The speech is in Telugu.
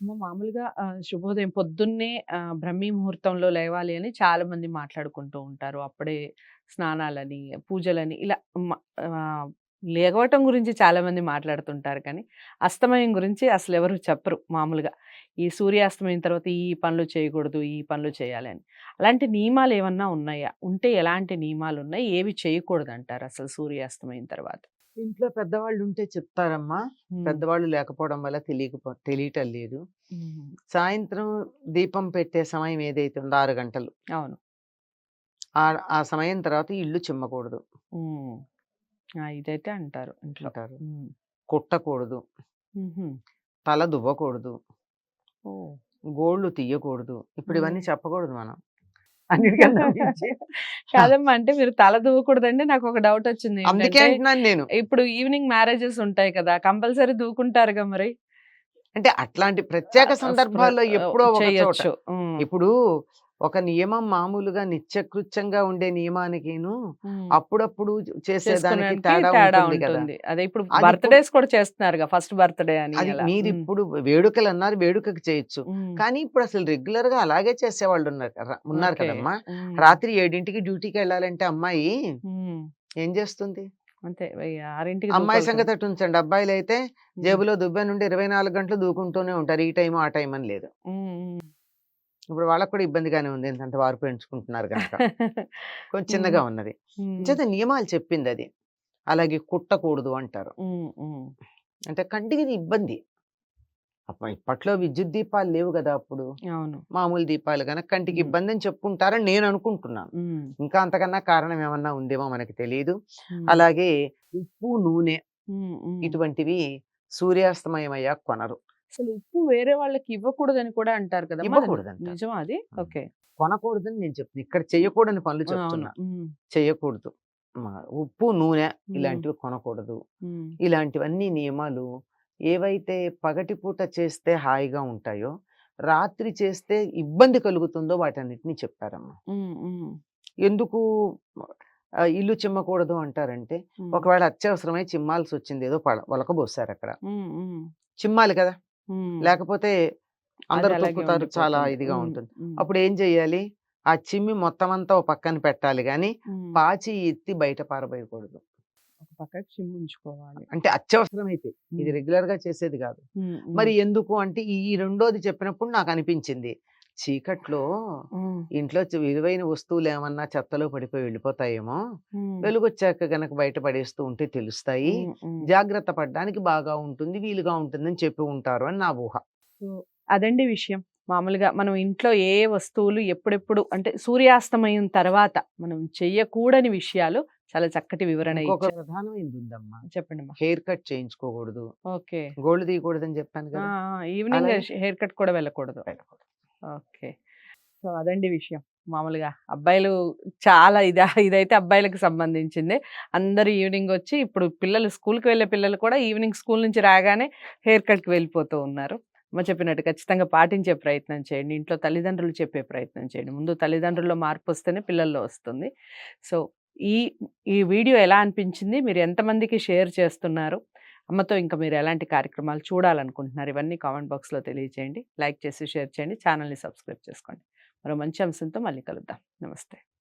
మామూలుగా శుభోదయం పొద్దున్నే బ్రహ్మీ ముహూర్తంలో లేవాలి అని చాలా మంది మాట్లాడుకుంటూ ఉంటారు. అప్పుడే స్నానాలని, పూజలని ఇలా మ ఆహ్, లెగవటం గురించి చాలా మంది మాట్లాడుతుంటారు కానీ, అస్తమయం గురించి అసలెవరు చెప్పరు మామూలుగా. ఈ సూర్యాస్తమయం తర్వాత ఈ పనులు చేయకూడదు, ఈ పనులు చేయాలి అని. అలాంటి నియమాలేమన్నా ఉన్నాయా? ఉంటే ఎలాంటి నియమాలున్నాయి? ఏవి చేయకూడదంటారు అసలు సూర్యాస్తమయం తర్వాత? ఇంట్లో పెద్దవాళ్ళుంటే చెప్తారమ్మా. హ్మ్. పెద్దవాళ్ళు లేకపోవడం వల్ల తెలియటం లేదు. హుహు. సాయంత్రం దీపం పెట్టే సమయం ఏదైతే ఉందో 6 గంటలు. అవును. ఆ సమయం తర్వాత ఇల్లు చిమ్మకూడదు హ్మ్. ఆ! ఇదైతే అంటారు ఇంట్లో. అంటారు. హ్మ్. కుట్టకూడదు, హుహు. తల దువ్వకూడదు, ఓహ్! గోళ్ళు తీయకూడదు. ఇప్పుడు హ్మ్. ఇవన్నీ చెప్పకూడదు మనం. అన్నిటికన్నా మించి ఆ! కాదమ్మా! అంటే మీరు తల దువ్వకూడదంటే నాకొక డౌటొచ్చింది. అందుకే ఏంటంటే, అంటున్నాను నేను. ఇప్పుడు ఈవినింగ్ మ్యారేజెస్ ఉంటాయి కదా! కంపల్సరీ దువ్వుకుంటారుగా మరి? అంటే అట్లాంటి ప్రత్యేక స్ప్ర సందర్భాల్లో ఎప్పుడో ఒక చోట. చెయ్యొచ్చు. హ్మ్. ఇప్పుడు ఒక నియమం మామూలుగా నిత్యకృత్యంగా ఉండే నియమానికిను, హ్మ్. అప్పుడప్పుడు చేసేదానికి చేసుకునేదానికి తేడా తేడా ఉంటుంది గదా! ఉంటుంది. అదే ఇప్పుడు అదిప్పుడు బర్త్‌డేస్ కూడా చేస్తున్నారుగా. ఫస్ట్ బర్త్‌డే అని అది అలా. హ్మ్. మీరిప్పుడు వేడుకలన్నారు వేడుకకి చేయొచ్చు. హ్మ్. కానీ ఇప్పుడసలు రెగ్యులర్‌గా అలాగే చేసేవాళ్ళున్నారు ఉన్నారు ఓకే. కదమ్మా! హ్మ్. రాత్రి 7కి డ్యూటీకెళ్ళాలంటే అమ్మాయి హ్మ్. ఏం జేస్తుంది? అంతే 6కి అమ్మాయి దూకాలి కదా! సంగతి అటుంచండి. అబ్బాయిలైతే హ్మ్. జేబులో దువ్వెనుండి 24 గంటలు దూకుంటూనే ఉంటారు. ఈ టైము, ఆ టైం అని లేదు. హ్మ్. హ్మ్. ఇప్పుడు వాళ్ళకి కూడా ఇబ్బందిగానే ఉంది. ఎందుకంటే వారు పెంచుకుంటున్నారు గనక. కొంచెం హ్మ్. చిన్నగా ఉన్నది. హ్మ్. అంచేత నియమాలు చెప్పిందది. అలాగే కుట్టకూడదు అంటారు. హ్మ్. హ్మ్. అంటే కంటికి ఇది ఇబ్బంది. ఇప్పట్లో విద్యుత్ దీపాలు లేవు గదా! అప్పుడు. అవును. మామూలు దీపాలు గనక కంటికి హ్మ్. ఇబ్బందని చెప్పుంటారని నేను అనుకుంటున్నాను. హ్మ్. ఇంకా అంతకన్నా కారణం ఏమన్నా ఉందేమో మనకి తెలీదు. హ్మ్. అలాగే ఉప్పు, నూనె హ్మ్. హ్మ్. ఇటువంటివి సూర్యాస్తమయం అయ్యాక కొనరు. అసలు ఉప్పు వేరే వాళ్ళకి ఇవ్వకూడదని కూడా అంటారు కదమ్మా! అది ఇవ్వకూడదంటారు. నిజమా అది? హ్మ్. ఓకే. కొనకూడదని నేను చెప్తున్నా. ఇక్కడ చెయ్యకూడని పనులు అవును. చెప్తున్నా. హ్మ్. చెయ్యకూడదు. మ ఉప్పు, నూనె హ్మ్. ఇలాంటివి కొనకూడదు. హ్మ్. ఇలాంటివన్నీ నియమాలు ఏవైతే పగటిపూట చేస్తే హాయిగా ఉంటాయో, రాత్రి చేస్తే ఇబ్బంది కలుగుతుందో వాటన్నిటిని చెప్పారమ్మ. హ్మ్. హ్మ్. ఎందుకు ఇల్లు చిమ్మకూడదు అంటారంటే, హ్మ్. ఒకవేళ అత్యవసరమై చిమ్మాల్సొచ్చింది. ఏదో ఒలకబోసారక్కడ. హ్మ్. హ్మ్. చిమ్మాలి కదా! హ్మ్. లేకపోతే అది అందరూ అలాగే తుప్పుతారు. చాలా ఉండిపోతుంది. ఇదిగా హ్మ్. ఉంటుంది. హ్మ్. అప్పుడేం చెయ్యాలి? ఆ చిమ్మి మొత్తమంతా ఓ పక్కన పెట్టాలి గానీ, హ్మ్. పాచి ఎత్తి బయట పారబోయకూడదు. ఒక పక్కకి చిమ్ముంచుకోవాలి. అంటే అత్యవసరమైతే. ఇది హ్మ్. రెగ్యులర్‌గా చేసేది గాదు. హ్మ్. హ్మ్. మరి ఎందుకు అంటే, ఈ రెండోది చెప్పినప్పుడు నాకనిపించింది. చీకట్లో హ్మ్. ఇంట్లో విలువైన వస్తువులేమన్నా చెత్తలో పడిపోయి వెళ్ళిపోతాయేమో! హ్మ్. వెలుగొచ్చాక గనక బయట పడేస్తూ ఉంటే తెలుస్తాయి. హ్మ్. హ్మ్. జాగ్రత్త పడడానికి బాగా ఉంటుంది. వీలుగా ఉంటుందని చెప్పి ఉంటారు అని నా ఊహ. సో, అదండి విషయం. మామూలుగా మనం ఇంట్లో ఏ వస్తువులు ఎప్పుడెప్పుడు అంటే సూర్యాస్తమయం తర్వాత మనం చెయ్యకూడని విషయాలు చాలా చక్కటి వివరణ ఇంకొక ఇచ్చారు. ప్రధానమైనదుందమ్మా. చెప్పండమ్మా. హెయిర్ కట్ చేయించుకోకూడదు. ఓకే. గోళ్ళు తీయకూడదని చెప్పాను ఆ! గదా! ఆ! ఈవినింగ్ అలాగే హెయిర్ కట్ కూడా వెళ్ళకూడదు. వెళ్ళకూడదు. ఓకే. సో, అదండి విషయం. మామూలుగా అబ్బాయిలు చాలా ఇదైతే అబ్బాయిలకి సంబంధించిందే. అందరూ ఈవినింగొచ్చి ఇప్పుడు పిల్లలు స్కూలుకి వెళ్ళే పిల్లలు కూడా ఈవినింగ్ స్కూలు నుంచి రాగానే హెయిర్ కట్‌కి వెళ్ళిపోతూ ఉన్నారు. అమ్మ చెప్పినట్టు ఖచ్చితంగా పాటించే ప్రయత్నం చేయండి. ఇంట్లో తల్లిదండ్రులు చెప్పే ప్రయత్నం చేయండి. ముందు తల్లిదండ్రుల్లో మార్పొస్తేనే పిల్లల్లో వస్తుంది. సో, ఈ ఈ వీడియో ఎలా అనిపించింది? మీరు ఎంతమందికి షేర్ చేస్తున్నారు? అమ్మతో ఇంకా మీరు ఎలాంటి కార్యక్రమాలు చూడాలనుకుంటున్నారు? ఇవన్నీ కామెంట్ బాక్స్‌లో తెలియజేయండి. లైక్ చేసి, షేర్ చేయండి. ఛానెల్‌ని సబ్స్క్రైబ్ చేసుకోండి. మరో మంచి అంశంతో మళ్ళీ కలుద్దాం. నమస్తే.